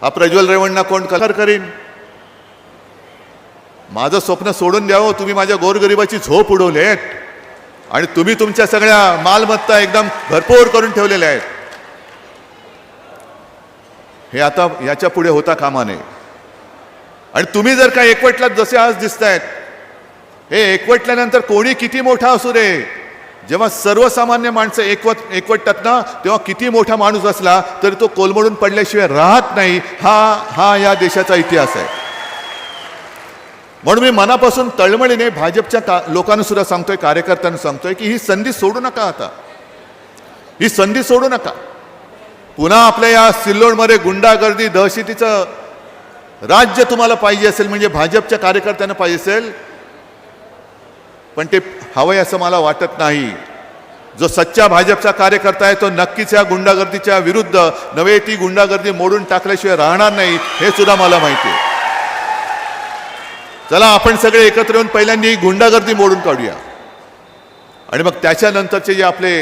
हा प्रज्वल रेवण्णा कोण कलर करीन? माझं स्वप्न सोडून द्यावं, तुम्ही माझ्या गोरगरिबाची झोप उडवलेत आणि तुम्ही तुमच्या सगळ्या मालमत्ता एकदम भरपूर करून ठेवलेल्या आहेत. हे आता याच्या पुढे होता कामा नये. आणि तुम्ही जर का एकवटलात जसे आज दिसतायत, हे एकवटल्यानंतर कोणी किती मोठा असू दे, जेव्हा सर्वसामान्य माणसं एकवटतात ना, तेव्हा किती मोठा माणूस असला तरी तो कोलमडून पडल्याशिवाय राहत नाही. हा या देशाचा इतिहास आहे. म्हणून मी मनापासून तळमळीने भाजपच्या लोकांना सुद्धा सांगतोय, कार्यकर्त्यांना सांगतोय की ही संधी सोडू नका. आता ही संधी सोडू नका. पुन्हा आपल्या या सिल्लोडमध्ये गुंडागर्दी दहशतीचं राज्य तुम्हाला पाहिजे असेल, म्हणजे भाजपच्या कार्यकर्त्यांना पाहिजे असेल, पण ते हवंय असं मला वाटत नाही. जो सच्चा भाजपचा कार्यकर्ता आहे तो नक्कीच या गुंडागर्दीच्या विरुद्ध नव्हे, ती गुंडागर्दी मोडून टाकल्याशिवाय राहणार नाही, हे सुद्धा मला माहिती आहे. चला आपण सगळे एकत्र येऊन पहिल्यांदा ही गुंडागर्दी मोडून काढूया आणि मग त्याच्यानंतरचे जे आपले